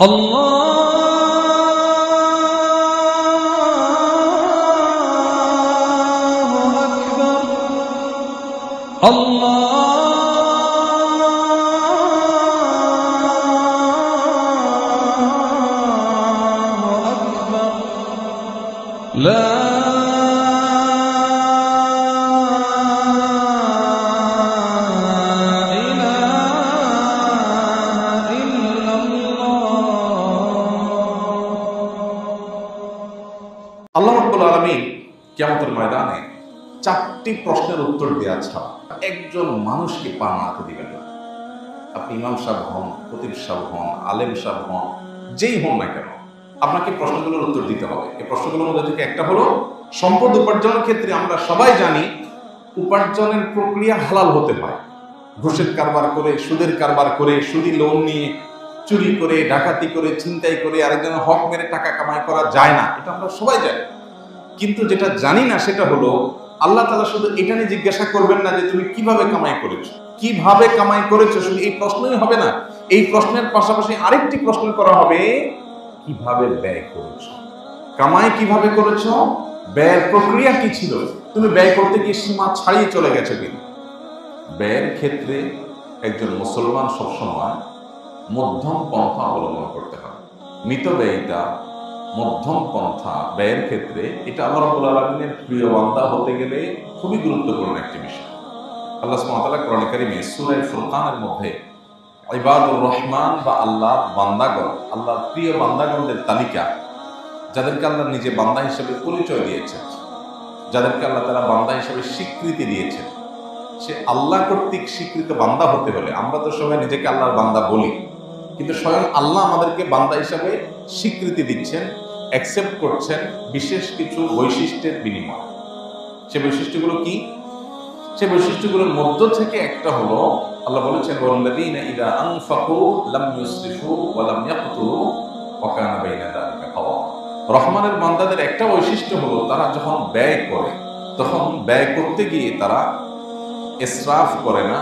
আল্লাহু আকবার, আল্লাহু আকবার, লা আল্লাহ রাব্বুল আলামিন কিয়ামতের ময়দানে 4টি প্রশ্নের উত্তর দেওয়া ছাড়া একজন মানুষকে পা নাড়াতে দিবেন না। আপনি ইমাম সাহেব হন, খতিব সাহেব হন, আলেম সাহেব হন, যেই হন না কেন, আপনাকে প্রশ্নগুলোর উত্তর দিতে হবে। এই প্রশ্নগুলোর মধ্যে থেকে একটা হলো, সম্পদ উপার্জনের ক্ষেত্রে আমরা সবাই জানি উপার্জনের প্রক্রিয়া হালাল হতে হয়। ঘুষের কারবার করে, সুদের কারবার করে, সুদি লোন নিয়ে, চুরি করে, ডাকাতি করে, ছিনতাই করে আরেকজনের হক মেরে টাকা কামাই করা যায় না, এটা আমরা সবাই জানি। কিন্তু যেটা জানি না সেটা হলো, আল্লাহ তাআলা শুধু এটা নিয়ে জিজ্ঞাসা করবেন না যে তুমি কিভাবে কামাই করেছো, কিভাবে কামাই করেছো, শুধু এই প্রশ্নই হবে না। এই প্রশ্নের পাশাপাশি আরেকটি প্রশ্ন করা হবে, কিভাবে ব্যয় করেছো। কামাই কিভাবে করেছো, ব্যয়ের প্রক্রিয়া কি ছিল, তুমি ব্যয় করতে গিয়ে সীমা ছাড়িয়ে চলে গেছো কিনা। ব্যয়ের ক্ষেত্রে একজন মুসলমান সবসময় মধ্যম পন্থা অবলম্বন করতে হবে। মিতব্যয়িতা, মধ্যম পন্থা ব্যয়ের ক্ষেত্রে, এটা আল্লাহ রাব্বুল আলামিনের প্রিয় বান্দা হতে গেলে খুবই গুরুত্বপূর্ণ একটি বিষয়। আল্লাহ সুবহানাহু ওয়া তাআলা কোরআন কারীমে সূরা ফুরকানের মধ্যে ইবাদুর রহমান বা আল্লাহর বান্দাগণ, আল্লাহর প্রিয় বান্দাগণদের তালিকা, যাদেরকে আল্লাহ নিজে বান্দা হিসেবে পরিচয় দিয়েছেন, যাদেরকে আল্লাহ তাআলা বান্দা হিসেবে স্বীকৃতি দিয়েছেন, সে আল্লাহ কর্তৃক স্বীকৃত বান্দা হতে হলে, আমরা তো সবাই নিজেকে আল্লাহর বান্দা বলি, কিন্তু স্বয়ং আল্লাহ আমাদেরকে বান্দা হিসাবে স্বীকৃতি দিচ্ছেন, অ্যাকসেপ্ট করছেন বিশেষ কিছু বৈশিষ্ট্যের বিনিময়ে। সে বৈশিষ্ট্যগুলো কি? সে বৈশিষ্ট্যগুলোর মধ্য থেকে একটা হলো, আল্লাহ বলেছেন ওয়াল্লাযীনা ইযা আনফাকু লাম ইউসরিফু ওয়া লাম ইয়াকতুরু ওয়া কানা বাইনা যালিকা কাওয়ামা। রহমানের বান্দাদের একটা বৈশিষ্ট্য হলো, তারা যখন ব্যয় করে তখন ব্যয় করতে গিয়ে তারা ইসরাফ করে না,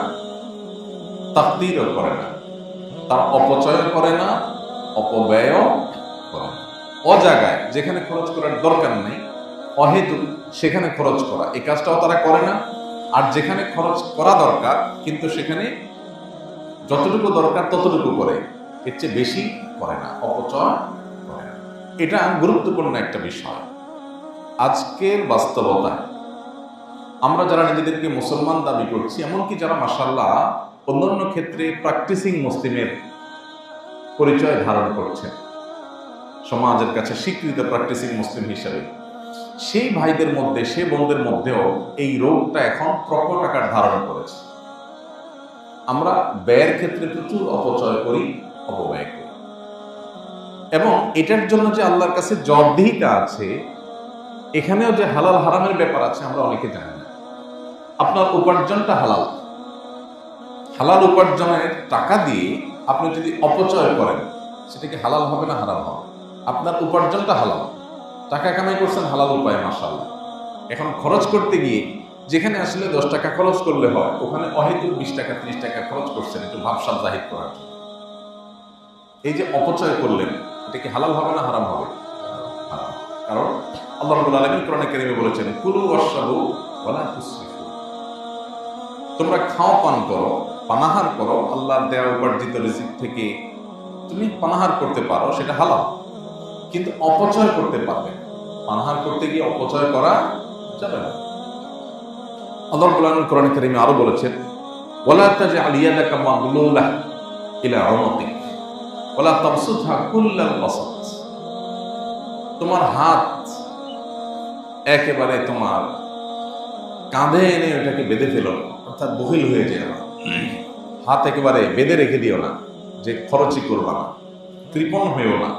তাকদীরও করে না, তারা অপচয় করে না, অপব্যয়ও করে না। অজাগায় যেখানে খরচ করার দরকার নেই, অহেতুক সেখানে খরচ করা, এই কাজটাও তারা করে না। আর যেখানে খরচ করা দরকার কিন্তু সেখানে যতটুকু দরকার ততটুকু করে, এর চেয়ে বেশি করে না, অপচয় করে না। এটা গুরুত্বপূর্ণ একটা বিষয়। আজকের বাস্তবতায় আমরা যারা নিজেদেরকে মুসলমান দাবি করছি, এমনকি যারা মাশাআল্লাহ অন্যান্য ক্ষেত্রে প্র্যাকটিসিং মুসলিমের পরিচয় ধারণ করছে, সমাজের কাছে স্বীকৃত প্র্যাকটিসিং মুসলিম হিসাবে, সেই ভাইদের মধ্যে, সে বোনদের মধ্যেও এই রোগটা এখন প্রকট আকার ধারণ করেছে। আমরা ব্যয়ের ক্ষেত্রে প্রচুর অপচয় করি, অপব্যয় করি, এবং এটার জন্য যে আল্লাহর কাছে জবাবদিহিতা আছে, এখানেও যে হালাল হারামের ব্যাপার আছে, আমরা অনেকে জানি না। আপনার উপার্জনটা হালাল, হালাল উপার্জনের টাকা দিয়ে আপনি যদি অপচয় করেন, সেটা কি হালাল হবে না হারাম হবে? আপনার উপার্জনটা হালাল, টাকা কামাই করছেন হালাল উপায়ে, মাশাআল্লাহ। এখন খরচ করতে গিয়ে যেখানে আসলে 10 টাকা খরচ করলে হয়, ওখানে অহেতুক 20 টাকা 30 টাকা খরচ করছেন একটু ভাবসাব জাহির করার জন্য। এই যে অপচয় করলেন, এটা কি হালাল হবে না হারাম হবে? হারাম। কারণ আল্লাহ রাব্বুল আলামিন কোরআনে কারীমে বলেছেন, কুলু ওয়াশরাবু ওয়া লা তুসরিফু। তোমরা খাও, পান করো, পানাহার করো, আল্লাহর দেওয়া উপার্জিত রিজিক থেকে তুমি পানাহার করতে পারো, সেটা হালাল। কিন্তু অপচয় করতে পারবে, পানাহার করতে গিয়ে অপচয় করা যাবে না। আল্লাহ রাব্বুল আলামিন কোরআনে কারীমে আরো বলেছেন, ওয়ালা তাজআল ইয়াদাকা মাগলুলা ইলা উনুকিক ওয়ালা তাবসুতহা কুল্লাল বাসাত। তোমার হাত একেবারে তোমার কাঁধে এনে ওটাকে বেঁধে ফেলো, অর্থাৎ বহিল হয়ে যায় না। হাত একেবারে বেঁধে রেখে দিও না, যে খরচই করবা না, কৃপণ হয়েও না।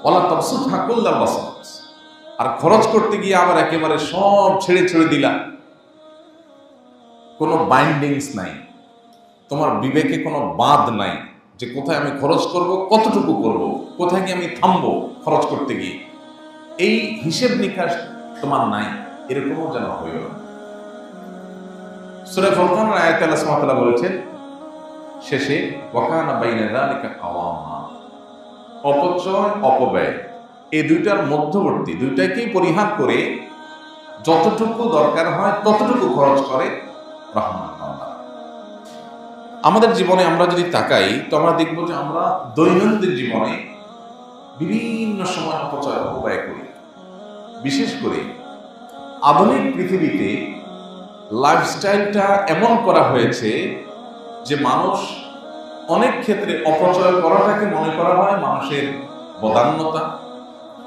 ওয়ালা তাবসুতহা কুল্লাল বাসাত। আর খরচ করতে গিয়ে আবার একেবারে সব ছেড়ে ছেড়ে দিলা, কোনো বাইন্ডিংস নাই, তোমার বিবেকে কোনো বাঁধ নাই যে কোথায় আমি খরচ করব, কতটুকু করব, কোথায় গিয়ে আমি থামবো খরচ করতে গিয়ে, এই হিসেব নিকাশ তোমার নাই, এরকমও যেন হইল না। সূরা ফুরকানের আয়াতে আল্লাহ সুবহানাহু ওয়া তাআলা বলেছেন শেষে, ওয়া কানা বাইনা যালিকা কাওয়ামা। অপচয়, অপব্যয়, এই দুইটার মধ্যবর্তী, দুইটাকেই পরিহার করে যতটুকু দরকার হয় ততটুকু খরচ করে রহমান বান্দা। আমাদের জীবনে আমরা যদি তাকাই তো আমরা দেখবো যে আমরা দৈনন্দিন জীবনে বিভিন্ন সময় অপচয়, অপব্যয় করি। বিশেষ করে আধুনিক পৃথিবীতে লাইফস্টাইলটা এমন করা হয়েছে যে মানুষ অনেক ক্ষেত্রে অপচয় করাটাকে মনে করা হয় মানুষের বদান্যতা,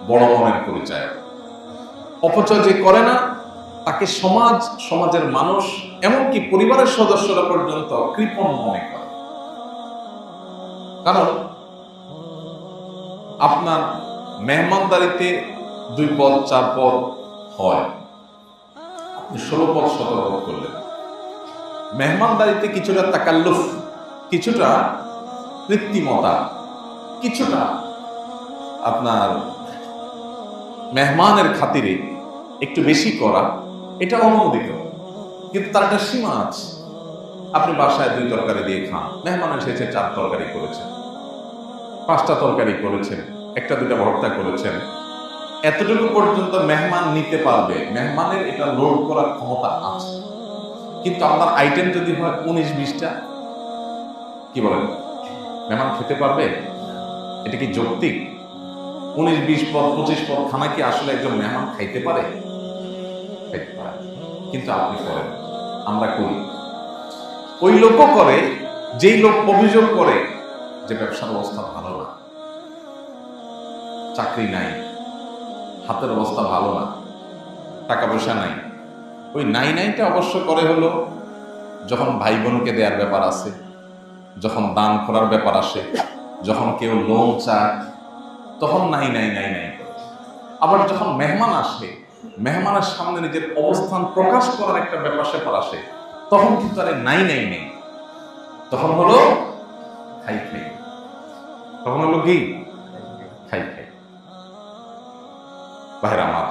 বড় মনের পরিচয়। অপচয় যে করে না তাকে সমাজের মানুষ, এমনকি পরিবারের সদস্যরা পর্যন্ত কৃপণ মনে করে। কারণ আপনার মেহমানদারিতে 2 পদ 4 পদ হয়, আপনি 16 পদ 17 পদ করলেন। মেহমানদারিতে কিছুটা তাকাল্লুফ, কিছুটা কৃত্রিমতা, কিছুটা আপনার মেহমানের খাতিরে একটু বেশি করা, এটা অনুমোদিত, কিন্তু তার একটা সীমা আছে। আপনি বাসায় 2 তরকারি দিয়ে খান, মেহমান এসেছে 4 তরকারি করেছেন, 5টা তরকারি করেছেন, 1-2টা ভর্তা করেছেন, এতটুকু পর্যন্ত মেহমান নিতে পারবে, মেহমানের এটা লোড করার ক্ষমতা আছে। কিন্তু আপনার আইটেম যদি হয় 19-20টা, কি বলেন, মেহমান খেতে পারবে? এটা কি যৌক্তিক? 19-20 পদ 25 পদ খানা কি আসলে একজন মেহমান খাইতে পারে? খাইতে পারে। কিন্তু আপনি করেন, আমরা করি। ওই লোকও করে যেই লোক অভিযোগ করে যে ব্যবসার অবস্থা ভালো না, চাকরি নাই, হাতের অবস্থা ভালো না, টাকা পয়সা নাই। ওই নাইটা অবশ্য করে হলো যখন ভাই বোনকে দেওয়ার ব্যাপার আছে, যখন দান করার ব্যাপার আসে, যখন কেউ লোন চায়, তখন নাই করে। আবার যখন মেহমান আসে, মেহমানের সামনে নিজের অবস্থান প্রকাশ করার একটা ব্যাপার স্যাপার আসে, তখন কিন্তু আরে নাই, তখন হলো খাই। তখন হলো কি? খাই। ভাইরা আমার,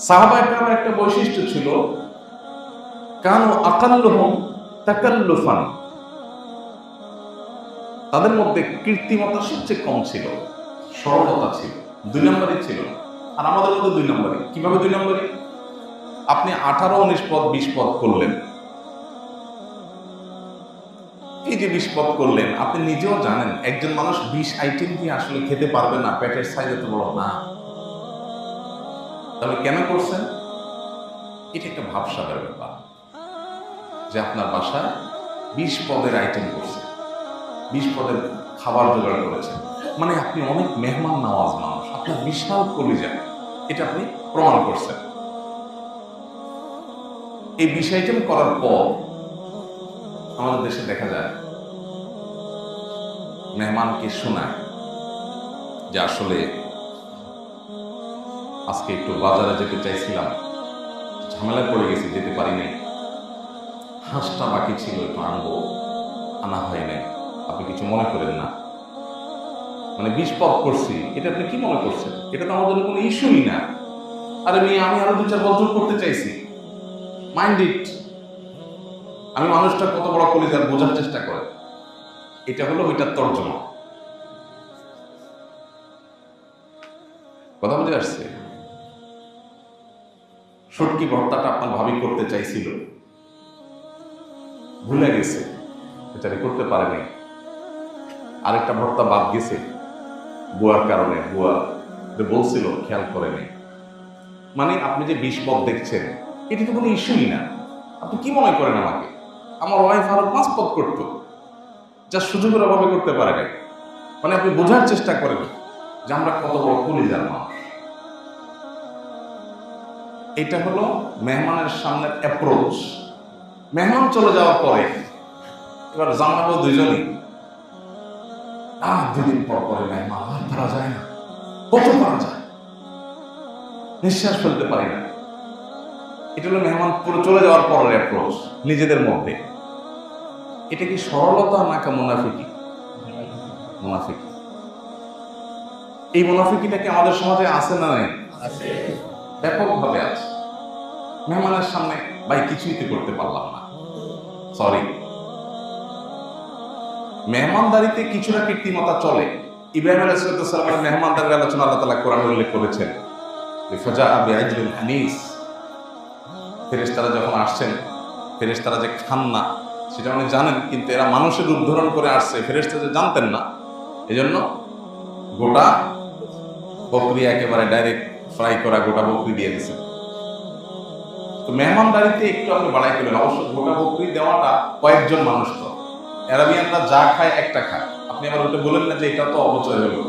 সাহাবায়ে কেরামের একটা বৈশিষ্ট্য ছিল, কানু আকাল্লুহুম তাকাল্লুফান, তাদের মধ্যে কৃত্রিমতা সবচেয়ে কম ছিল, সরলতা ছিল, 2 নম্বরই ছিল। আর আমাদের মধ্যে 2 নম্বরই। কিভাবে 2 নম্বরই? আপনি 18-19 পদ 20 পদ করলেন, এই যে 20 পদ করলেন, আপনি নিজেও জানেন একজন মানুষ 20 আইটেম দিয়ে আসলে খেতে পারবে না, পেটের সাইজ এত বড় না। তাহলে কেন করছেন? এটা একটা ভাবসাবের ব্যাপার যে আপনার বাসায় 20 পদের আইটেম করছে, 20 পদের খাবার জোগাড় করেছেন, মানে আপনি অনেক মেহমান নওয়াজ মানুষ, আপনার বিশাল কলিজা, এটা আপনি প্রমাণ করছেন। এই 20 আইটেম করার পর আমাদের দেশে দেখা যায় মেহমানকে শোনায় যে আসলে আজকে একটু বাজারে যেতে চাইছিলাম, ঝামেলায় পড়ে গেছি, যেতে পারি নাই, হাঁসটা বাকি ছিল, একটু আনবো, আনা হয় নাই, আপনি কিছু মনে করেন না। মানে 20 পদ করছি, এটা আপনি কি মনে করছেন? এটা তো আমাদের কোনো ইস্যুই না। আরে আমি আরো 2-4 বছর করতে চাইছি, মাইন্ড ইট। আমি মানুষটা কত বড় কলিজার বোঝার চেষ্টা করে, এটা হলো ওইটার তর্জমা। কথা বুঝে আসছে? শুটকি ভর্তাটা আপনার ভাবি করতে চাইছিল, ভুলে গেছে, বেচারি করতে পারে নাই। আরেকটা ভর্তা বাদ গেছে বুয়ার কারণে, বুয়া বলছিল খেয়াল করে নেই। মানে আপনি যে 20 পদ দেখছেন, এটি তো কোনো ইস্যুই না। আপনি কি মনে করেন আমাকে? আমার ওয়াইফ আরো 5 পদ করতো, যা সুযোগের অভাবে করতে পারে নাই। মানে আপনি বোঝার চেষ্টা করেন যে আমরা কত বড় কলিজার মানুষ। এটা হলো মেহমানের সামনের অ্যাপ্রোচ। মেহমান চলে যাওয়ার পরে এবার জামাবো দুইজনই, 2 দিন পর পরে মেহমান আর পারা যায় না, কত পারা যায়, নিঃশ্বাস ফেলতে পারি না। এটা হলো মেহমান পুরো চলে যাওয়ার পরের অ্যাপ্রোচ নিজেদের মধ্যে। এটা কি সরলতা নাকি মুনাফিকি? মুনাফিকি। এই মুনাফিকিটা কি আমাদের সমাজে আছে না নাই? আছে, ব্যাপকভাবে আছে। মেহমানের সামনে ভাই কিছুই তো করতে পারলাম না, সরি। মেহমানদারিতে কিছুটা কৃত্রিমতা চলে, ইব্রাহিম আলাইহিস সালামের মেহমানদারের আলোচনা আল্লাহ তাআলা কোরআনে উল্লেখ করেছেন। ফাজাআ বিআজলিন হানিস, ফেরেশতারা যখন আসছেন, ফেরেশতারা যে খান না সেটা উনি জানেন, কিন্তু এরা মানুষের রূপ ধারণ করে আসছে, ফেরেশতারা জানতেন না। এজন্য গোটা বকরি একেবারে ডাইরেক্ট ফ্রাই করা গোটা বকরি দিয়ে দিয়েছেন। তো মেহমানদারিতে একটু আপনি বাড়াই করলেন, অবশ্য গোটা বকরি দেওয়াটা কয়েকজন মানুষ, তো অ্যারাবিয়ানরা যা খায় একটা খায়, আপনি আবার ওটা বলেন না যে এটা তো অপচয় হলো।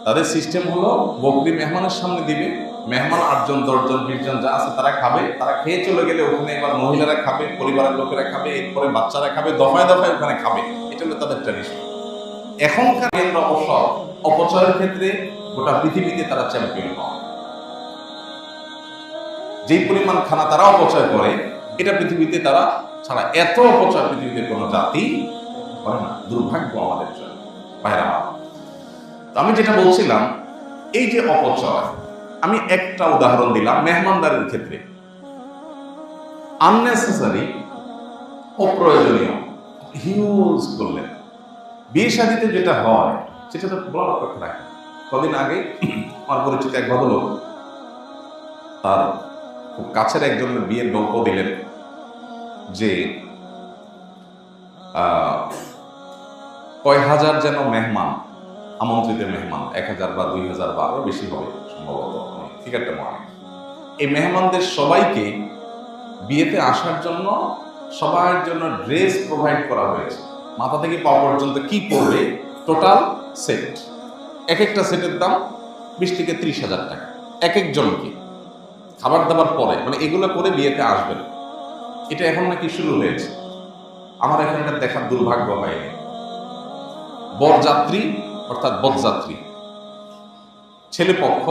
তাদের সিস্টেম হলো বকরি মেহমানের সামনে দিবে, মেহমান 8 জন 10 জন 20 জন যা আছে তারা খাবে, তারা খেয়ে চলে গেলে ওখানে এবার মহিলারা খাবে, পরিবারের লোকেরা খাবে, এরপরে বাচ্চারা খাবে, দফায় দফায় ওখানে খাবে। এটা হলো তাদের ট্র্যাডিশন। এখনকার অবশ্য অপচয়ের ক্ষেত্রে গোটা পৃথিবীতে তারা চ্যাম্পিয়ন হয়। যেই পরিমাণ খানা তারা অপচয় করে, এটা পৃথিবীতে তারা ছাড়া এত অপচয় পৃথিবীতে কোনো জাতি করে না। দুর্ভাগ্য আমাদের জন্য ভাইরা। তো আমি যেটা বলছিলাম, এই যে অপচয়, আমি একটা উদাহরণ দিলাম মেহমানদারের ক্ষেত্রে। আননেসেসারি, অপ্রয়োজনীয় হিউজ করলেন। বিয়ে শাদীতে যেটা হয় সেটা তো বলার অপেক্ষা রাখে। কদিন আগে আমার পরিচিত এক ভদ্রলোক তার খুব কাছের একজনের বিয়ের গল্প দিলেন যে কয় হাজার যেন মেহমান, আমন্ত্রিত মেহমান, 1000 বা 2000 বা আরো বেশি হবে সম্ভবত, ঠিক একটা মনে। এই মেহমানদের সবাইকে বিয়েতে আসার জন্য সবার জন্য ড্রেস প্রোভাইড করা হয়েছে। মাথা থেকে পা পর্যন্ত কি পরবে টোটাল সেট, এক একটা সেটের দাম 20 থেকে 30,000 টাকা এক একজনকে, খাবার দাবার পরে, মানে এগুলো করে বিয়েতে আসবেন। এটা এখন নাকি শুরু হয়েছে। আমার এখন এটা দেখার দুর্ভাগ্য হয়নি। বরযাত্রী অর্থাৎ বরযাত্রী ছেলে পক্ষ,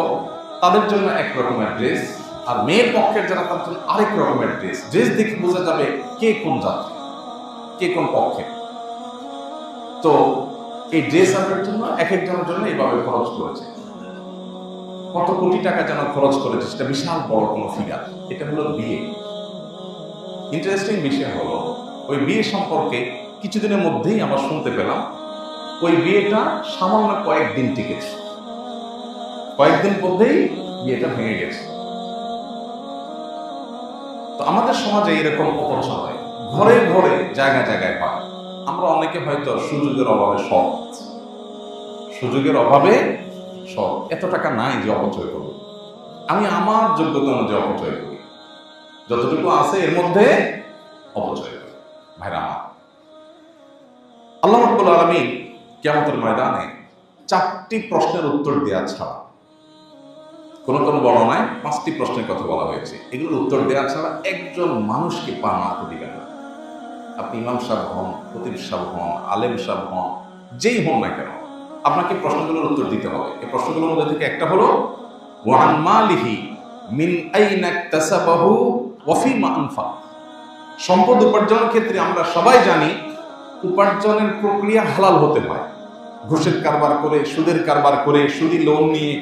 তাদের জন্য এক রকমের ড্রেস, আর মেয়ের পক্ষের যারা তার জন্য আরেক রকমের ড্রেস। ড্রেস দেখে বোঝা যাবে কে কোন যাত্রী, কে কোন পক্ষে। তো এই ড্রেস আনার জন্য এক একজনের জন্য এইভাবে খরচ করেছে। কত কোটি টাকা যেন খরচ করেছে, সেটা বিশাল বড় কোনো ফিগার। এটা হলো বিয়ে। ইন্টারেস্টিং বিষয় হলো, ওই বিয়ে সম্পর্কে কিছুদিনের মধ্যেই আমরা শুনতে পেলাম ওই বিয়েটা সামান্য কয়েকদিন টিকেছে, কয়েকদিন মধ্যেই বিয়েটা ভেঙে গেছে। তো আমাদের সমাজে এরকম অপচয় হয়, ঘরে ঘরে জায়গায় জায়গায় হয়। আমরা অনেকে হয়তো সুযোগের অভাবে সৎ, এত টাকা নাই যে অপচয় করব। আমি আমার যোগ্যতা অনুযায়ী অপচয় করি, যতটুকু আছে এর মধ্যে অপচয় করি। ভাইরা আমার, আল্লাহ রাব্বুল আলামিন কিয়ামতের ময়দানে 4টি প্রশ্নের উত্তর দেওয়া ছাড়া, কোন কোন বর্ণনায় 5টি প্রশ্নের কথা বলা হয়েছে, এগুলোর উত্তর দেওয়া ছাড়া একজন মানুষকে পা নাড়াতে দিবেন না। আপনি ইমাম সাহেব হন, খতিব সাহেব হন, আলেম সাহেব হন, যেই হন না কেন, আপনাকে প্রশ্নগুলোর উত্তর দিতে হবে। এই প্রশ্নগুলোর মধ্যে থেকে একটা হলো ওয়ান মালিহি মিন আইনা ইকতাসাবাহু ওয়া ফিমা আনফাক। সম্পদ উপার্জনের ক্ষেত্রে আমরা সবাই জানি উপার্জনের প্রক্রিয়া হালাল হতে হয়। ঘুষের কারবার করে, সুদের কারবার করে, সুদি লোন নিয়ে,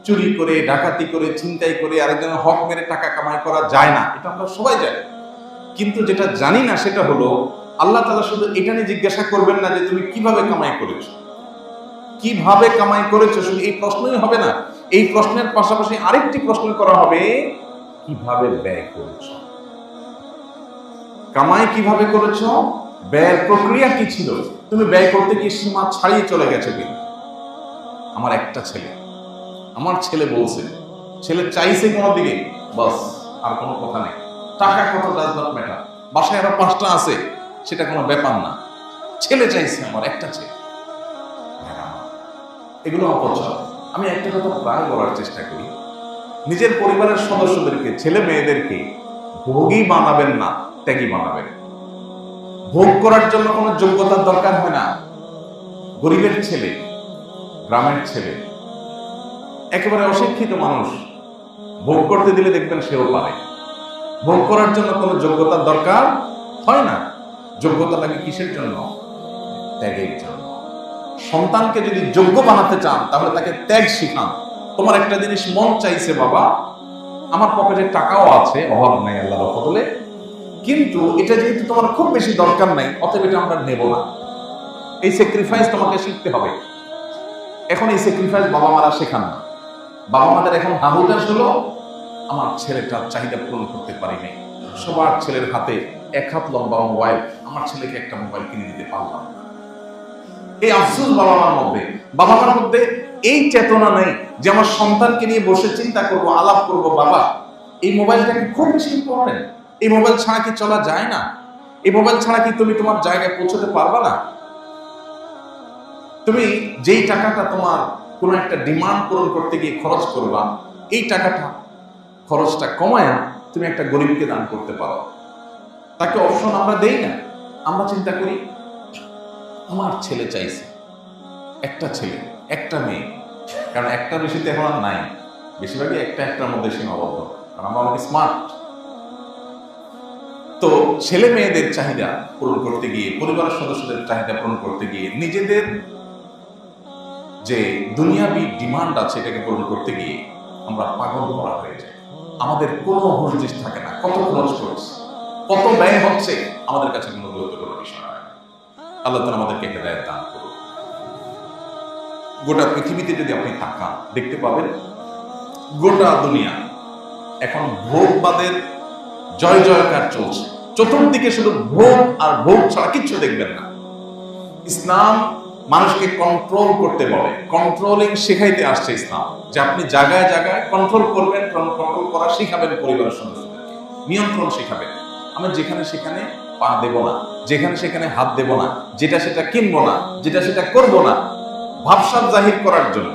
চুরি করে, ডাকাতি করে, ছিনতাই করে আরেকজনের হক মেরে টাকা কামাই করা যায় না, এটা আমরা সবাই জানি। কিন্তু যেটা জানি না সেটা হলো আল্লাহ তাআলা শুধু এটা নিয়ে জিজ্ঞাসা করবেন না যে তুমি কিভাবে কামাই করেছো, কিভাবে কামাই করেছো, শুধু এই প্রশ্নই হবে না। এই প্রশ্নের পাশাপাশি আরেকটি প্রশ্ন করা হবে, কিভাবে ব্যয় করেছো। কামাই কিভাবে করেছো, ব্যয়ের প্রক্রিয়া কি ছিল, তুমি ব্যয় করতে গিয়ে সীমা ছাড়িয়ে চলে গেছো কিনা। আমার একটা ছেলে, আমার ছেলে বলছে, ছেলে চাইছে কোনো দিকে, বাস আর কোনো কথা নেই। টাকা কত ডাজ নট ম্যাটার, বাসায় আরো 5টা আছে, সেটা কোনো ব্যাপার না। ছেলে চাইছে, আমার একটা ছেলে। এগুলো অপচয়। আমি একটা কথা প্রায় বলার চেষ্টা করি, নিজের পরিবারের সদস্যদেরকে, ছেলে মেয়েদেরকে ভোগী বানাবেন না, ত্যাগী বানাবেন। ভোগ করার জন্য কোনো যোগ্যতার দরকার হয় না। গরিবের ছেলে, গ্রামের ছেলে, একেবারে অশিক্ষিত মানুষ ভোগ করতে দিলে দেখবেন সেও পারে। ভোগ করার জন্য কোনো যোগ্যতার দরকার হয় না। যোগ্যতা লাগে কিসের জন্য? ত্যাগের জন্য। সন্তানকে যদি যোগ্য বানাতে চান তাহলে তাকে ত্যাগ শিখান। তোমার একটা জিনিস মন চাইছে, বাবা আমার পকেটে টাকাও আছে, অভাব নাই আল্লাহর ফজলে, কিন্তু এটা যেহেতু তোমার খুব বেশি দরকার নাই, অতএব এটা আমরা নেব না। এই স্যাক্রিফাইস তোমাকে শিখতে হবে। এখন এই স্যাক্রিফাইস বাবা মারা শেখান না। বাবা মাদের এখন হাহুতাশ হলো আমার ছেলেটার চাহিদা পূরণ করতে পারিনি, সবার ছেলের হাতে 1 হাত লম্বা মোবাইল, আমার ছেলেকে একটা মোবাইল কিনে দিতে পারলাম না। এই আফসোস বাবা মার মধ্যে এই চেতনা নেই যে আমার সন্তানকে নিয়ে বসে চিন্তা করব, আলাপ করব, বাবা এই মোবাইলটা কি খুব বেশি ইম্পর্টেন্ট? এই মোবাইল ছাড়া কি চলা যায় না? এই মোবাইল ছাড়া কি তুমি তোমার জায়গায় পৌঁছতে পারবা না? তুমি যেই টাকাটা তোমার কোন একটা ডিমান্ড পূরণ করতে গিয়ে খরচ করবা, এই টাকাটা খরচটা কমায়া তুমি একটা গরিবকে দান করতে পারো। তাকে অপশন আমরা দেই না। আমরা চিন্তা করি আমার ছেলে চাইছে, একটা ছেলে একটা মেয়ে, কারণ একটা বেশিতে এখন আর নাই, বেশিরভাগই একটার মধ্যে সীমাবদ্ধ, কারণ আমরা অনেক স্মার্ট। তো ছেলে মেয়েদের চাহিদা পূরণ করতে গিয়ে, পরিবারের সদস্যদের চাহিদা পূরণ করতে গিয়ে, নিজেদের যে দুনিয়াবি ডিমান্ড আছে এটাকে পূরণ করতে গিয়ে আমরা পাগল করা হয়ে যায়। আমাদের কোনো হুঁশ থাকে না, কত খরচ করছে, কত ব্যয় হচ্ছে, আমাদের কাছে কোনো গুরুত্বপূর্ণ বিষয় নয়। আল্লাহ তাআলা আমাদেরকে হেদায়েত দান করুন। গোটা পৃথিবীতে যদি আপনি তাকান, দেখতে পাবেন গোটা দুনিয়া এখন ভোগবাদের জয় জয়কার চলছে। চতুর্দিকে শুধু ভোগ আর ভোগ ছাড়া কিচ্ছু দেখবেন না। ইসলাম মানুষকে কন্ট্রোল করতে বলে, কন্ট্রোলিং শেখাইতে আসছে ইসলাম, যে আপনি জায়গায় জায়গায় কন্ট্রোল করবেন, কন্ট্রোল করা শিখাবেন, পরিবারের সদস্যদেরকে নিয়ন্ত্রণ শিখাবেন। আমি যেখানে সেখানে পা দেব না, যেখানে সেখানে হাত দেব না, যেটা সেটা কিনবো না, যেটা সেটা করব না, ভাবসাব জাহির করার জন্য,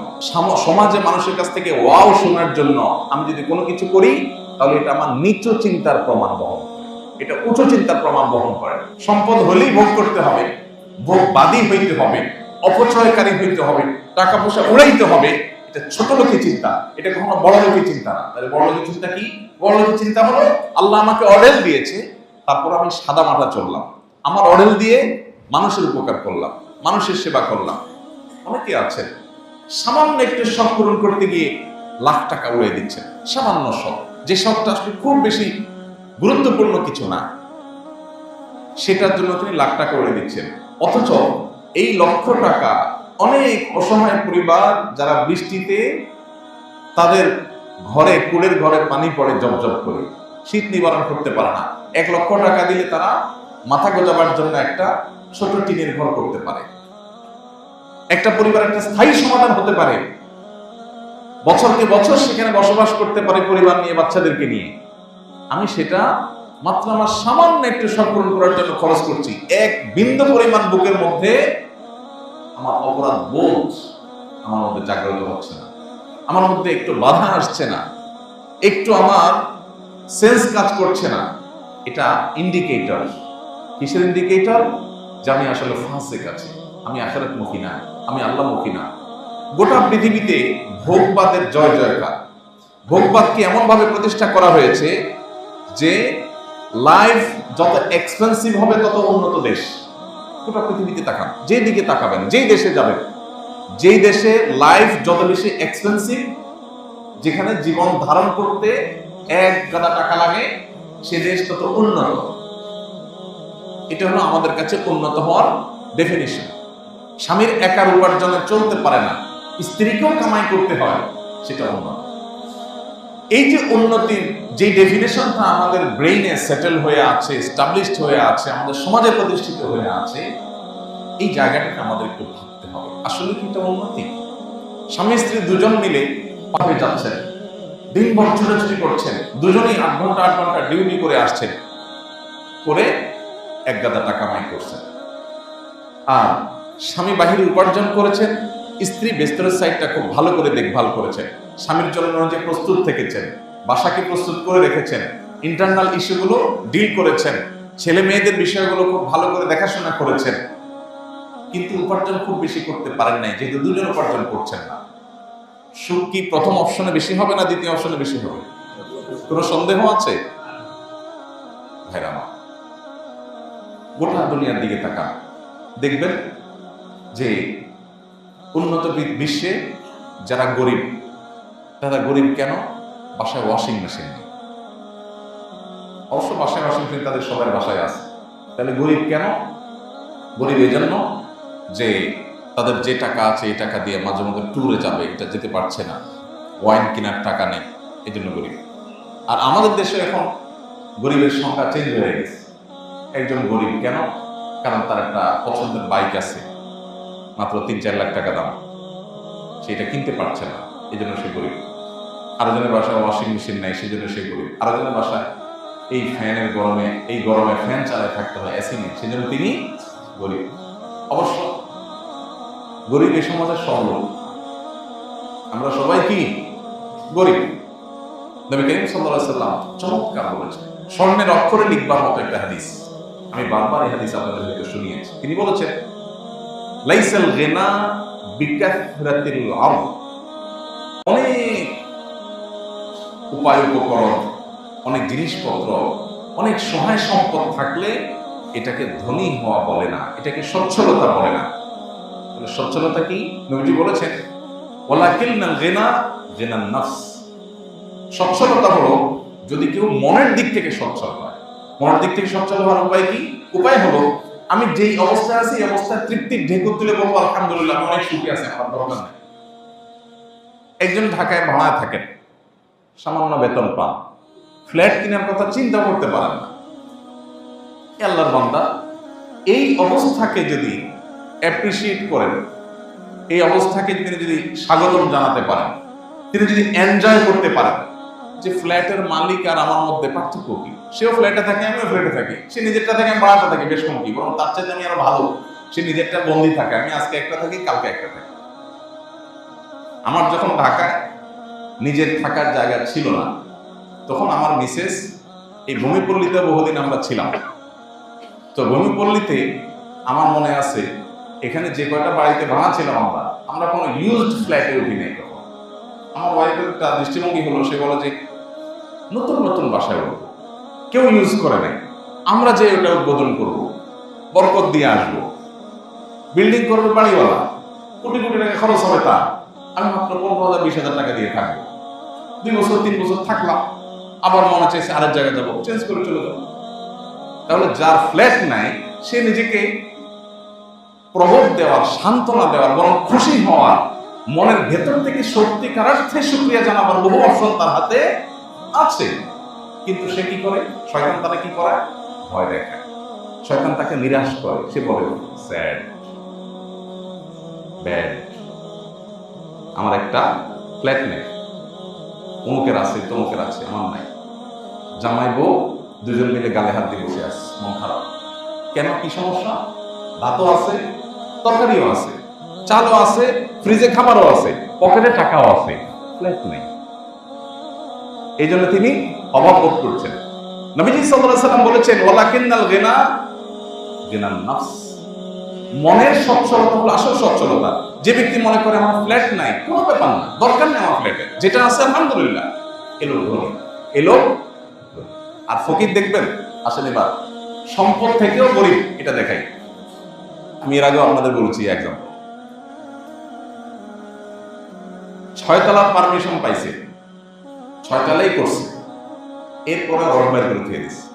সমাজে মানুষের কাছ থেকে ওয়াও শোনার জন্য আমি যদি কোনো কিছু করি, তাহলে এটা আমার নিচু চিন্তার প্রমাণ বহন করে, এটা উঁচু চিন্তার প্রমাণ বহন করে। সম্পদ হলেই ভোগ করতে হবে, ভোগবাদী হইতে হবে, অপচয়কারী হইতে হবে, টাকা পয়সা উড়াইতে হবে, এটা ছোট লোকের চিন্তা, এটা কখনো বড় লোকের চিন্তা না। তাহলে বড় লোকের চিন্তা কি? বড় লোকের চিন্তা হলো আল্লাহ আমাকে অর্ডার দিয়েছে, তারপর আমি সাদা মাটা চললাম, আমার অর্ডার দিয়ে মানুষের উপকার করলাম, মানুষের সেবা করলাম। অনেকে আছেন সামান্য একটু শখ পূরণ করতে গিয়ে লাখ টাকা উড়িয়ে দিচ্ছেন, সামান্য শখ, যে শখটা আসলে খুব বেশি গুরুত্বপূর্ণ কিছু না, সেটার জন্য তিনি লাখ টাকা উড়িয়ে দিচ্ছেন। অথচ এই লক্ষ টাকা অনেক অসহায় পরিবার যারা বৃষ্টিতে তাদের ঘরে, কুলের ঘরে পানি পড়ে জবজব করে, শীত নিবারণ করতে পারে না, 1 লক্ষ টাকা দিলে তারা মাথা গোজাবার জন্য একটা ছোট টিনের ঘর করতে পারে, একটা পরিবার একটা স্থায়ী সমাধান হতে পারে, বছরকে বছর সেখানে বসবাস করতে পারে পরিবার নিয়ে, বাচ্চাদেরকে নিয়ে। আমি সেটা মাত্র আমার সামান্য একটু শখ পূরণ করার জন্য খরচ করছি। 1 বিন্দু পরিমাণ বুকের মধ্যে আমার অপরাধ বোধ আমার মধ্যে জাগ্রত হচ্ছে না, আমার মধ্যে একটু বাধা আসছে না, একটু আমার সেন্স কাজ করছে না। এটা ইন্ডিকেটর। কিসের ইন্ডিকেটর? যে আমি আসলে ফাসিক আছি, আমি আখিরাতমুখী না, আমি আল্লাহমুখী না। গোটা পৃথিবীতে ভোগবাদের জয় জয়কার। ভোগবাদকে এমন ভাবে প্রতিষ্ঠা করা হয়েছে যে লাইফ যত এক্সপেন্সিভ হবে তত উন্নত দেশ। গোটা পৃথিবীতে তাকান, যেই দিকে তাকাবেন, যেই দেশে যাবেন, যেই দেশে লাইফ যত বেশি এক্সপেন্সিভ, যেখানে জীবন ধারণ করতে 1 গাদা টাকা লাগে, সে দেশ তত উন্নত। এটা হলো আমাদের কাছে উন্নত হওয়ার ডেফিনিশন। স্বামীর একার উপার্জনে চলতে পারে না, স্ত্রীকেও কামাই করতে হয়, সেটা উন্নত। এই যে উন্নতির যে ডেফিনেশনটা আমাদের ব্রেইনে সেটেল হয়ে আছে, এস্টাবলিশড হয়ে আছে, আমাদের সমাজে প্রতিষ্ঠিত হয়ে আছে, এই জায়গাটাকে আমাদের একটু ভাবতে হবে, আসলে কি এটা উন্নতি? স্বামী স্ত্রী দুজন মিলে পাবে যাচ্ছেন, দিনভর ছুটাছুটি করছেন, দুজনেই 8 ঘন্টা 8 ঘন্টা ডিউটি করে আসছেন, করে 1 গাদা টাকা কামাই করছেন। আর স্বামী বাহিরে উপার্জন করেছেন, স্ত্রী বেস্তরের সাইডটা খুব ভালো করে দেখভাল করেছেন, স্বামীর জন্য যে প্রস্তুত থেকেছেন, বাসাকে প্রস্তুত করে রেখেছেন, ইন্টারনাল ইস্যুগুলো ডিল করেছেন, ছেলে মেয়েদের বিষয়গুলো খুব ভালো করে দেখাশোনা করেছেন। কিন্তু উপার্জন খুব বেশি করতে পারেন নাই, যেহেতু দুজন উপার্জন করছেন না। সুখ কি প্রথম অপশনে বেশি হবে না দ্বিতীয় অপশনে বেশি হবে? কোনো সন্দেহ আছে? ভাইরা আমার, গোটা দুনিয়ার দিকে তাকান, দেখবেন যে উন্নত বিশ্বে যারা গরিব, তারা গরিব কেন? বাসায় ওয়াশিং মেশিন নেই। অবশ্য বাসায় ওয়াশিং মেশিন তাদের সবার বাসায় আছে। তাহলে গরিব কেন? গরিব এই জন্য যে তাদের যে টাকা আছে এই টাকা দিয়ে মাঝে মধ্যে ট্যুরে যাবে, এটা যেতে পারছে না, ওয়াইন কেনার টাকা নেই, এই জন্য গরিব। আর আমাদের দেশে এখন গরিবের সংখ্যা চেঞ্জ হয়ে গেছে। একজন গরিব কেন? কারণ তার একটা পছন্দের বাইক আছে, মাত্র 3-4 লাখ টাকা দাম, সেটা কিনতে পারছে না, এই জন্য সে গরিব। আরেকজনের বাসায় ওয়াশিং মেশিন নেই, সেই জন্য সে গরিব। আরেকজনের বাসায় এই গরমে ফ্যান চালায় থাকতে হয়, এসি নেই, সেই জন্য তিনি গরিব। অবশ্য গরিব এই সমাজের সব লোক, আমরা সবাই কি গরিব। নবী করিম সাল্লাল্লাহু আলাইহি ওয়াসাল্লাম চমৎকার বলেছেন, স্বর্ণের অক্ষরে লিখবার মতো একটা হাদিস, আমি বারবার এই হাদিস আপনাদেরকে শুনিয়েছি। তিনি বলেছেন, লাইসাল গিনা বিকাসরাতিল আমল, অনেক উপায় উপকরণ, অনেক জিনিসপত্র, অনেক সহায় সম্পদ থাকলে এটাকে ধনী হওয়া বলে না, এটাকে সচ্ছলতা বলে না। সচ্ছলতা কি? নবীজি বলেছেন, ওয়ালাকিন্নাল গিনা গিনান নাফস, সচ্ছলতা হলো যদি কেউ মনের দিক থেকে সচ্ছল হয়। মনের দিক থেকে সচ্ছল হওয়ার উপায় কি? উপায় হলো আমি যেই অবস্থায় আছি এই অবস্থায় তৃপ্তির ঢেকুর তুলে বলবো আলহামদুলিল্লাহ, আমি অনেক সুখী আছি, আমার দরকার নেই। একজন ঢাকায় ভাড়া থাকেন, সামান্য বেতন পান, ফ্ল্যাট কেনার কথা চিন্তা করতে পারেন না। আল্লাহর বান্দা এই অবস্থাকে যদি অ্যাপ্রিসিয়েট করেন, এই অবস্থাকে তিনি যদি স্বাগতম জানাতে পারেন, তিনি যদি এনজয় করতে পারেন যে ফ্ল্যাটের মালিক আর আমার মধ্যে পার্থক্য কি, সেও ফ্ল্যাটে থাকে, আমিও ফ্ল্যাটে থাকি, সে নিজেরটা থাকে, আমি ভাড়াটা থাকি, বেশ কম কি, বরং তার চাইতে আমি আরো ভালো, সে নিজেরটা বন্দি থাকে, আমি আজকে একটা থাকি, কালকে একটা থাকি। আমার যখন ঢাকায় নিজের থাকার জায়গা ছিল না, তখন আমার মিসেস এই ভূমিপল্লীতে বহুদিন আমরা ছিলাম। তো ভূমিপল্লীতে আমার মনে আছে, এখানে যে কয়টা বাড়িতে ভাড়া ছিলাম আমরা কোনো ইউজড ফ্ল্যাটে উঠি নাই তখন। আমার ওয়াইফের একটা দৃষ্টিভঙ্গি হলো, সে বলে যে নতুন নতুন বাসায় উঠবো, কেউ ইউজ করে নাই, আমরা যে ওটা উদ্বোধন করব, বরকত দিয়ে আসবো, বিল্ডিং করবে বাড়িওয়ালা, কোটি কোটি টাকা খরচ হবে, তা আমি মাত্র 15,000-20,000 টাকা দিয়ে থাকবো, 2 বছর 3 বছর থাকলাম, আবার মনে চাইছে আরেক জায়গায় যাবো, চেঞ্জ করে চলে যাবো। তাহলে যার ফ্ল্যাট নাই সে নিজেকে প্রবোধ দেওয়ার, সান্ত্বনা দেওয়ার, বরং খুশি হওয়ার, মনের ভেতর থেকে সত্যিকার অর্থে শুকরিয়া জানাবার বহু অপশন তার হাতে আছে। কিন্তু সে কি করে? শয়তান তারা কি করে? ভয় দেখায়, শয়তান তাকে নিরাশ করে। সে বলে স্যাড, ব্যাড, আমার একটা ফ্ল্যাট নেই, অমুকের আছে, তমুকের আছে, আমার নাই। জামাই বউ দুজন মিলে গালে হাত দিয়ে বসে আছে, মন খারাপ। কেন? কি সমস্যা? ভাতও আছে, তরকারিও আছে, চালও আছে, ফ্রিজে খাবারও আছে, পকেটে টাকাও আছে, ফ্ল্যাট নেই। এই জন্য তিনি অভাব বোধ করছেন। নবীজি সাল্লাল্লাহু আলাইহি ওয়াসাল্লাম বলেছেন, ওয়ালাকিন্নাল গিনা গিনান নাফস, মনের সচ্ছলতা হলো আসল সচ্ছলতা। যে ব্যক্তি মনে করে আমার ফ্ল্যাট নাই, কোনো ব্যাপার না, দরকার নেই আমার ফ্ল্যাটে, যেটা আছে আলহামদুলিল্লাহ, এলো ধনী, এলো। আর ফকির দেখবেন, আসেন এবার সম্পদ থেকেও গরিব, এটা দেখাই। আমি এর আগেও আপনাদের বলছি, একদম 6 তলার পারমিশন পাইছে, 6 তলাই করছে, এরপরে রড বাইর করে দিয়ে দিচ্ছে।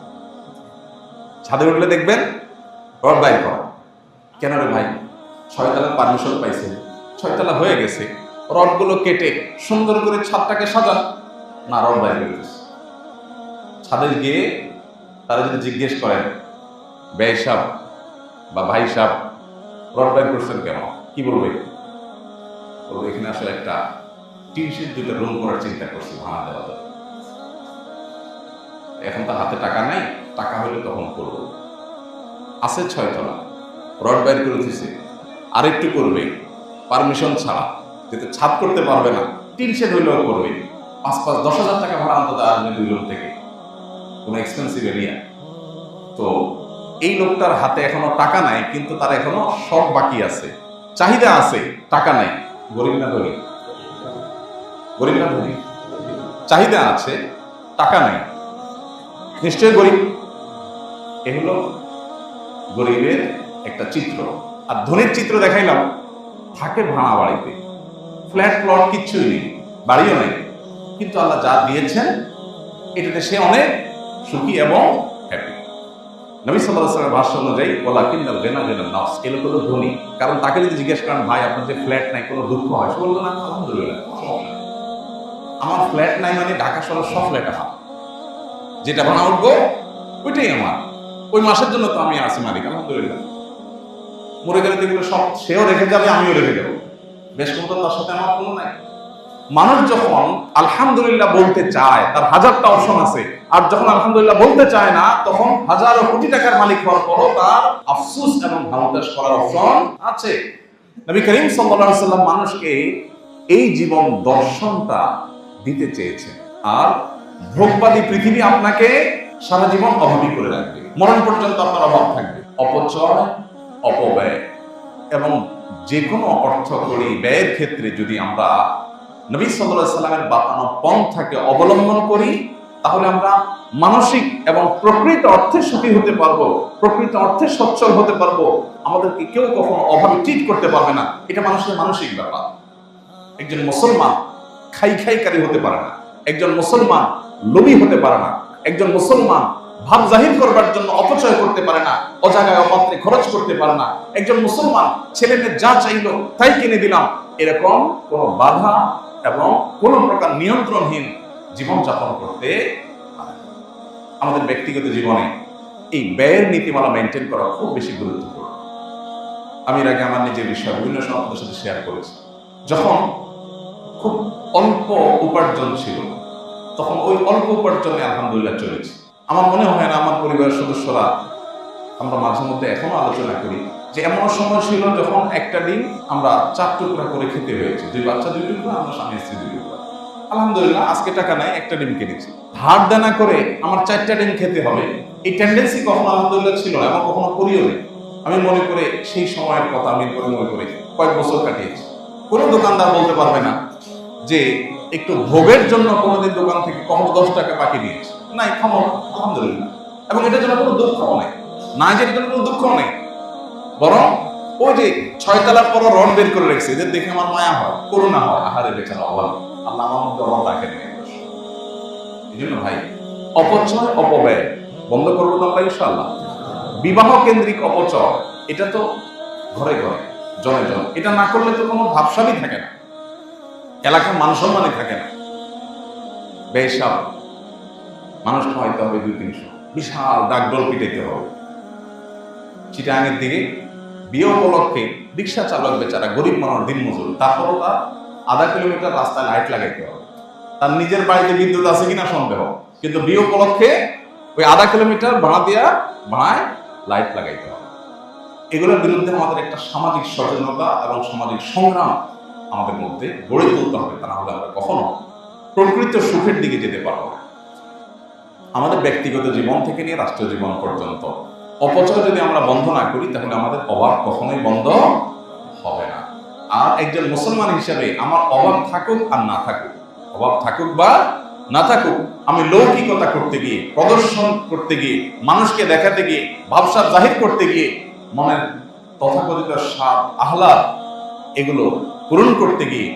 ছাদে উঠলে দেখবেন রড বাইর করা। কেন রে ভাই? 6 তলার পারমিশন পাইছে, 6 তলা হয়ে গেছে, রডগুলো কেটে সুন্দর করে ছাদটাকে সাজান না, রড বাইর করে দিচ্ছে। ছাদে গিয়ে তারা যদি জিজ্ঞেস করেন, ব্যয় সাহেব বা ভাই সাহেব রড বাইর করছেন কেন, কি বলবে? বলবে এখানে আসলে একটা টিন শেড 2টা রুম করার চিন্তা করছি, ভাড়া দেওয়া যাবে। এখন তার হাতে টাকা নাই, টাকা হলে তখন করবো। আছে 6 তলা, রড বাইর করে দিচ্ছে, আরেকটু করবে পারমিশন ছাড়া, যেতে ছাদ করতে পারবে না, টিন শেড হইলেও করবে। 5-10,000 টাকা ভাড়া অন্তত আসবে 2 রুম থেকে, কোনো এক্সপেন্সিভ এরিয়া। তো এই লোকটার হাতে এখনো টাকা নাই, কিন্তু তার এখনো সব বাকি আছে, চাহিদা আছে, টাকা নাই। গরিব না ধনী? গরিব না ধনী? চাহিদা আছে, টাকা নাই, নিশ্চয় গরিব। এ হলো গরিবের একটা চিত্র। আর ধনীর চিত্র দেখাইলাম, থাকে ভাড়া বাড়িতে, ফ্ল্যাট প্লট কিচ্ছুই নেই, বাড়িও নেই, কিন্তু আল্লাহ যা দিয়েছেন এটাতে সে অনেক সুখী এবং হ্যাপি। নবী সাল্লাল্লাহু আলাইহি ওয়াসাল্লামের ভাষ্য অনুযায়ী ওয়ালাকিন্নাল গিনা গিনান নাফস, এই লোক হলো ধনী। কারণ তাকে যদি জিজ্ঞেস করেন ভাই আপনার যে ফ্ল্যাট নাই কোনো দুঃখ হয়, সে বললো না আলহামদুলিল্লাহ আমার ফ্ল্যাট নাই, মানে ঢাকা শহরের সব ফ্ল্যাট আমার, যেটা ভাড়া উঠবো ওইটাই আমার, ওই মাসের জন্য তো আমি আছি মালিক আলহামদুলিল্লাহ। মরে গেলে দেখলো সব সেও রেখে যাবে আমিও রেখে যাবো, বেশ ক্ষমতা তার সাথে আমার কোনো নাই। মানুষ যখন আলহামদুলিল্লাহ বলতে চায় তার হাজারটা অপশন আছে, আর যখন আলহামদুলিল্লাহ বলতে চায় না তখন হাজারো কোটি টাকার মালিক হওয়ার পরও তার আফসোস এবং ভালোবাস করার অপশন আছে। নবী করিম সাল্লাল্লাহু আলাইহি ওয়াসাল্লাম মানুষকে এই জীবন দর্শনটা দিতে চেয়েছেন। আর ভোগবাদী পৃথিবী আপনাকে সারা জীবন অভাবী করে রাখবে, মরণ পর্যন্ত আপনার অভাব থাকবে। অপচয়, অপব্যয় এবং যে কোনো অর্থ করি ব্যয়ের ক্ষেত্রে যদি আমরা নবী সাল্লাল্লাহু আলাইহি সাল্লামের বাতানো পন্থাকে অবলম্বন করি, তাহলে আমরা মানসিক এবং প্রকৃত অর্থে সুখী হতে পারবো, প্রকৃত অর্থে সচ্ছল হতে পারবো। আমাদেরকে কেউ কখনো অভাবে ট্রিট করতে পারবে না, এটা মানুষের মানসিক ব্যাপার। একজন মুসলমান খাইকারি হতে পারে না, একজন মুসলমান লোভী হতে পারে না, একজন মুসলমান ভাব জাহির করবার জন্য অপচয় করতে পারে না, অজাগায় অপাত্রে খরচ করতে পারে না। একজন মুসলমান ছেলে মেয়ে যা চাইলো তাই কিনে দিলাম, এরকম কোন বাধা এবং কোন প্রকার নিয়ন্ত্রণহীন জীবন যাপন করতে পারে না। আমাদের ব্যক্তিগত জীবনে এই ব্যয়ের নীতিমালা মেনটেন করা খুব বেশি গুরুত্বপূর্ণ। আমি এর আগে আমার নিজের বিষয় বিভিন্ন সময় আপনাদের সাথে শেয়ার করেছি। যখন খুব অল্প উপার্জন ছিল তখন ওই অল্প উপার্জনে আলহামদুলিল্লাহ চলেছে। আমার মনে হয় না আমার পরিবারের সদস্যরা, আমরা মাঝে মধ্যে এখনো আলোচনা করি যে এমন সময় ছিল যখন একটা ডিম আমরা 4 টুকরা করে খেতে হয়েছে, 2 বাচ্চা 2 টুকরা, আমরা স্বামী স্ত্রী 2 টুকরা। আলহামদুলিল্লাহ আজকে টাকা নাই, একটা ডিম কিনেছি। ধার দেনা করে আমার 4টা ডিম খেতে হবে, এই টেন্ডেন্সি কখনো আলহামদুলিল্লাহ ছিল না এবং কখনো করিও নেই। আমি মনে করে সেই সময়ের কথা আমি মনে করে কয়েক বছর কাটিয়েছি। কোনো দোকানদার বলতে পারবে না যে একটু ভোগের জন্য কোনোদিন দোকান থেকে কখনো 10 টাকা বাকি নিয়েছে, নাই, ক্ষমা আলহামদুলিল্লাহ। এবং এটার জন্য কোনো দুঃখও নেই, না যে এটার জন্য কোনো দুঃখও নেই, বরং ওই যে 6 তলার পর রড বের করে রেখেছে, এদের দেখে আমার মায়া হয়, করুণা হয়, আহারে বেচারা অভাব, আল্লাহ আমার মধ্যে অভাব রাখেন। এই জন্য ভাই অপচয় অপব্যয় বন্ধ করবো তো আমরা ইনশাআল্লাহ। বিবাহ কেন্দ্রিক অপচয়, এটা তো ঘরে ঘরে জনে জনে, এটা না করলে তো কোনো ভাবসাবই থাকে না, এলাকার মান সম্মানই থাকে না। বেশাব মানুষ খাওয়াইতে হবে 200-300, বিশাল ডাকডোল পিটাইতে হবে। চিটাঙের দিকে বিয়ে উপলক্ষে রিক্সা চালক বেচারা গরিব মানুষ, দিনমজুর, তারপরও তার আধা কিলোমিটার রাস্তায় লাইট লাগাইতে হবে। তার নিজের বাড়িতে বিদ্যুৎ আছে কিনা সন্দেহ, কিন্তু বিয়ে উপলক্ষে ওই আধা কিলোমিটার ভাড়ায় লাইট লাগাইতে হবে। এগুলোর বিরুদ্ধে আমাদের একটা সামাজিক সচেতনতা এবং সামাজিক সংগ্রাম আমাদের মধ্যে গড়ে তুলতে হবে, তা না হলে আমরা কখনো প্রকৃত সুখের দিকে যেতে পারবো না। আমাদের ব্যক্তিগত জীবন থেকে নিয়ে রাষ্ট্রীয় জীবন পর্যন্ত অপচয় যদি আমরা বন্ধ না করি তাহলে আমাদের অভাব কখনোই বন্ধ হবে না। আর একজন মুসলমান হিসেবে আমার অভাব থাকুক আর না থাকুক, অভাব থাকুক বা না থাকুক, আমি লৌকিকতা করতে গিয়ে, প্রদর্শন করতে গিয়ে, মানুষকে দেখাতে গিয়ে, ভাবসাব জাহির করতে গিয়ে, মনের তথাকথিত স্বাদ আহ্লাদ এগুলো পূরণ করতে গিয়ে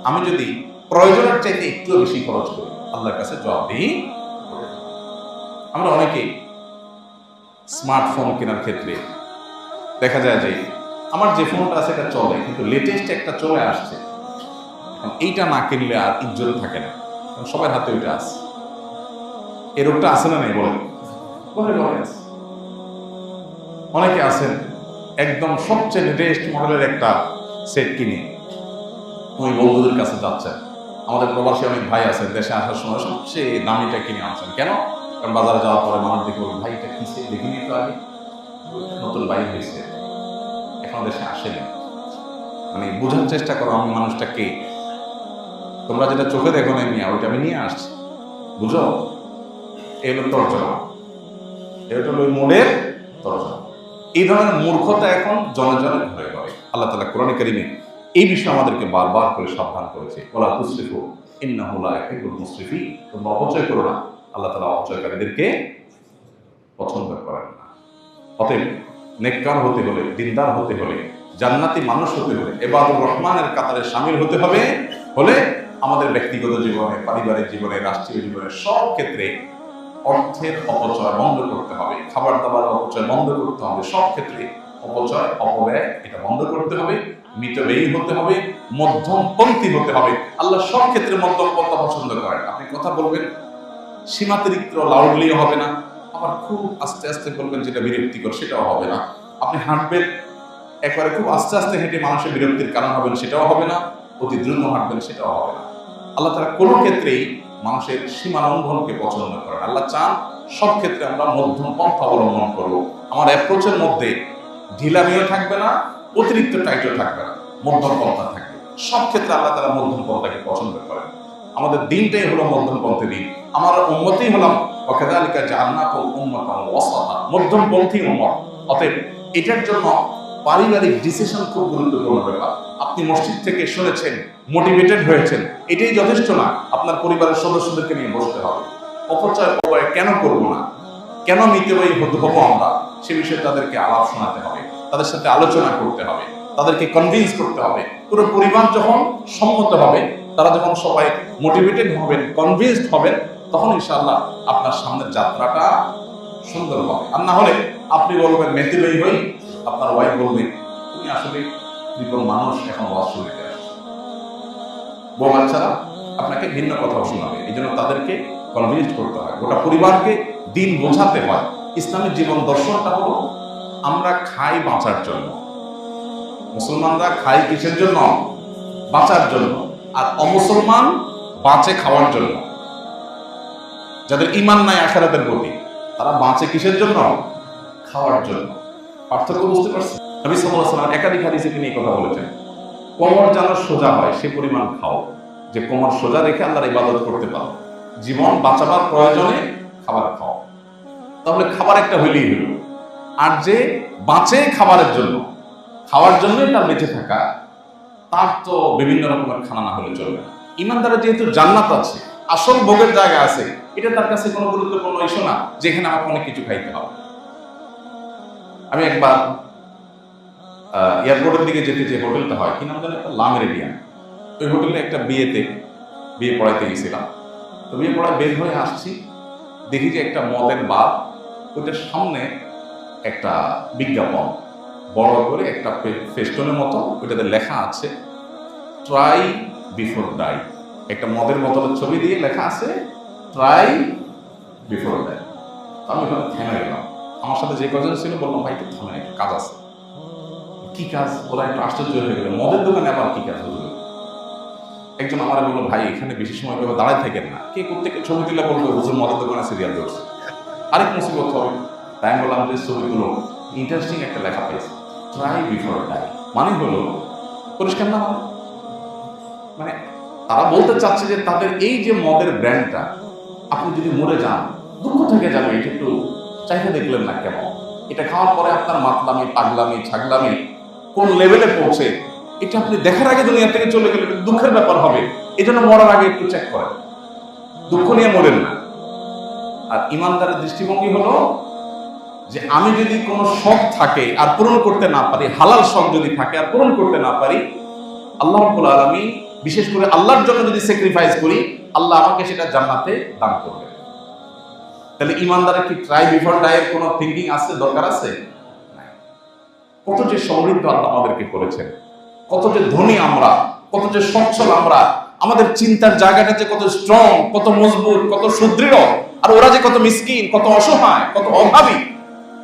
আমি যদি প্রয়োজনের চাইতে একটু বেশি খরচ করি, আল্লাহর কাছে জবাবদিহি হবে। আমরা অনেকে স্মার্টফোন কেনার ক্ষেত্রে দেখা যায় যে আমার যে ফোনটা আছে এটা চলে, কিন্তু লেটেস্ট একটা চলে আসছে, এইটা না কিনলে আর ইজ্জত থাকে না, সবার হাতে ওইটা আছে। এই রোগটা আছে না নেই বলেন? আছে। অনেকে আছেন একদম সবচেয়ে লেটেস্ট মডেলের একটা সেট কিনে ওই বন্ধুদের কাছে যাচ্ছেন। আমাদের প্রবাসী অনেক ভাই আছেন, দেশে আসার সময় সবচেয়ে দামিটা কিনে আনছেন। কেন? কারণ বাজারে যাওয়ার পরে মানুষ দেখে বলবে ভাই এটা কিনছে, দেখিনি তো আগে, নতুন বাইক হয়েছে, এখন দেশে আসেনি। মানে বোঝার চেষ্টা করো আমি মানুষটা কে, তোমরা যেটা চোখে দেখো না মিয়া, ওইটা আমি নিয়ে আসছি, বুঝো? এই হলো তর্জমা, এটা হলো ওই মোড়ের তর্জমা। এই ধরনের মূর্খতা এখন জনে জনে ঘরে ঘরে। আল্লাহ তাআলা কোরআনে কারীমে এই বিষয়ে আমাদেরকে বারবার করে সাবধান করেছে, ওয়ালা তুসরিফু ইন্নাহু লা ইউহিব্বুল মুসরিফিন, তোমরা অপচয় করো না, আল্লাহ তাআলা অপচয়কারীদেরকে পছন্দ করেন না। অতএব নেককার হতে হলে, দিনদার হতে হলে, জান্নাতি মানুষ হতে হলে, ইবাদুর রহমানের কাতারে শামিল হতে হলে আমাদের ব্যক্তিগত জীবনে, পারিবারিক জীবনে, রাষ্ট্রীয় জীবনে সব ক্ষেত্রে অর্থের অপচয় বন্ধ করতে হবে, খাবার দাবার অপচয় বন্ধ করতে হবে, সব ক্ষেত্রে অপচয় অপব্যয় এটা বন্ধ করতে হবে, মিতব্যয়ী হতে হবে, মধ্যমপন্থী হতে হবে। আল্লাহ সব ক্ষেত্রে মধ্যম পন্থা পছন্দ করেন। আপনি কথা বলবেন সীমাতিরিক্ত লাউডলিও হবে না, আবার খুব আস্তে আস্তে বলবেন যেটা বিরক্তিকর সেটাও হবে না। আপনি হাঁটবেন একবারে খুব আস্তে আস্তে হেঁটে মানুষের বিরক্তির কারণ হবেন সেটাও হবে না, অতি দ্রুত হাঁটবেন সেটাও হবে না। আল্লাহ তাআলা কোনো ক্ষেত্রেই মানুষের সীমা লঙ্ঘনকে পছন্দ করেন। আল্লাহ চান সব ক্ষেত্রে আমরা মধ্যম পন্থা অবলম্বন করবো। আমার অ্যাপ্রোচের মধ্যে ঢিলামিও থাকবে না, অতিরিক্ত টাইটও থাকবে না, মধ্যম পন্থা থাকবে। সব ক্ষেত্রে আল্লাহ তাআলা মধ্যম পন্থাকে পছন্দ করেন। আমাদের দিনটাই হলো মধ্যম পন্থী দিন। আমার উম্মতেই হলাম ওয়াকাযালিকা জাআলনাকুম উম্মাতান ওয়াসাতা, মধ্যমপন্থী উম্মত। অতএব এটার জন্য পারিবারিক ডিসিশন খুব গুরুত্বপূর্ণ ব্যাপার। আপনি মসজিদ থেকে শুনেছেন, মোটিভেটেড হয়েছেন, এটাই যথেষ্ট না। আপনার পরিবারের সদস্যদেরকে নিয়ে বসতে হবে। অপচয় অপব্যয় কেন করব না, কেন মিতব্যয়ী হবো আমরা, সে বিষয়ে তাদেরকে আলাপ শোনাতে হবে, তাদের সাথে আলোচনা করতে হবে, তাদেরকে কনভিন্স করতে হবে। পুরো পরিবার যখন সম্মত হবে, তারা যখন সবাই মোটিভেটেড হবেন, কনভিন্সড হবেন, তখন ইনশাআল্লাহ আপনার সামনের যাত্রাটা সুন্দর হবে। আর না হলে আপনি বলবেন মেথিলই হই, আপনার ওয়াইফ বলবে তুমি আসলে বিপদ মানুষ, এখন ওয়াজ শুনতে আসছে। বউ বাচ্চারা আপনাকে ভিন্ন কথা শোনাবে। এই জন্য তাদেরকে কনভিন্স করতে হয়, গোটা পরিবারকে দিন বোঝাতে হয়। ইসলামের জীবন দর্শনটা হলো আমরা খাই বাঁচার জন্য। মুসলমানরা খাই কিসের জন্য? বাঁচার জন্য। আর অমুসলমান বাঁচে খাওয়ার জন্য। যাদের ঈমান নাই আখিরাতের প্রতি, তারা বাঁচে কিসের জন্য? খাওয়ার জন্য। পার্থক্য বুঝতে পারছেন? নবী সাল্লাল্লাহু আলাইহি ওয়াসাল্লাম একাধিক হাদিসে তিনি এই কথা বলেছেন, কোমর যেন সোজা হয় সে পরিমাণ খাও, যে কোমর সোজা রেখে আল্লাহর ইবাদত করতে পারো। জীবন বাঁচাবার প্রয়োজনে খাবার খাও। তাহলে খাবার একটা হইলেই হইল। আর যে বাঁচে খাবারের জন্য, খাওয়ার জন্যই তার বেঁচে থাকা, তার তো বিভিন্ন রকমের খানা না হলে চলবে না। ঈমানদারের যেহেতু জান্নাত আছে, আসল ভোগের জায়গা আছে, এটা তার কাছে কোনো গুরুত্বপূর্ণ ইস্যু না যেখানে আমাকে অনেক কিছু খাইতে হবে। আমি একবার এয়ারপোর্টের দিকে যেতে যে হোটেলটা হয়, কি নাম জানি, একটা লা মেরিডিয়ান, ওই হোটেলে একটা বিয়ে পড়াইতে গেছিলাম। তো বিয়ে পড়ায় বের হয়ে আসছি, দেখি যে একটা মদের বার, ওইটার সামনে একটা বিজ্ঞাপন বড় করে একটা ফেস্টনের মতো, ওইটাতে লেখা আছে ট্রাই বিফোর ডাই। একটা মদের বোতলের ছবি দিয়ে লেখা আছে ট্রাই বিফোর ডাই। আমি ওখানে থেমে গেলাম। আমার সাথে যে কজন ছিল বললাম ভাই একটু থামেন, একটু কাজ আছে। কি কাজ? ওরা একটু আশ্চর্য হয়ে গেল, মদের দোকানে আবার কি কাজ হলো? একজন আমার বললো ভাই এখানে বেশি সময় কেউ দাঁড়ায় থাকেন না, কে কোথেকে ছবি তুলে বলবে হুজুর মদের দোকানে সিরিয়াল ধরছে, আরেক মুসিবত হবে। তাই আমি বললাম যে ছবিগুলো ইন্টারেস্টিং একটা লেখা পেয়েছে, ট্রাই বিফোর ডাই। মানে হলো পরিষ্কার না, মানে তারা বলতে চাচ্ছে যে তাদের এই যে মদের ব্র্যান্ডটা, আপনি যদি মরে যান দুঃখ থেকে যাবে, এটা একটু চাইতে দেখলেন না কেন? এটা খাওয়ার পরে আপনার মাতলামি, পাগলামি, ছাগলামি কোন লেভেলে পৌঁছে, এটা আপনি দেখার আগে দুনিয়া থেকে চলে গেলে দুঃখের ব্যাপার হবে। এই জন্য মরার আগে একটু চেক করেন, দুঃখ নিয়ে মরেন না। আর ঈমানদারের দৃষ্টিভঙ্গি হলো যে আমি যদি কোনো শখ থাকে আর পূরণ করতে না পারি, হালাল শখ যদি থাকে আর পূরণ করতে না পারি, আল্লাহ রাব্বুল আলামিন বিশেষ করে আল্লাহর জন্য যদি স্যাক্রিফাইস করি, আল্লাহ আমাকে সেটা জান্নাতে দান করবে। তাহলে ঈমানদারের কি ট্রাই বিফোর ডাই এর কোনো থিঙ্কিং আছে, দরকার আছে? কত যে সমৃদ্ধ আল্লাহ আমাদেরকে করেছেন, কত যে ধনী আমরা, কত যে সচ্ছল আমরা, আমাদের চিন্তার জায়গাটা যে কত স্ট্রং, কত মজবুত, কত সুদৃঢ়, আর ওরা যে কত মিসকিন, কত অসহায়, কত অভাবী,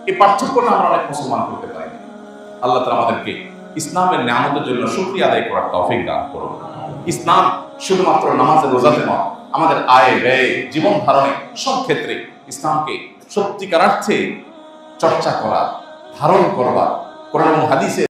এই পার্থক্যটা আমরা অনেক মুসলমান করতে পারি। আল্লাহ তাআলা আমাদেরকে ইসলামের নিয়ামতের জন্য শুকরিয়া আদায় করার তৌফিক দান করুন। ইসলাম শুধুমাত্র নামাজে রোজাতে নয়, আমাদের আয় ব্যয়, জীবন ধারণে সব ক্ষেত্রে ইসলামকে সত্যিকার অর্থে চর্চা করা, ধারণ করবা, কোরআন ও হাদিসে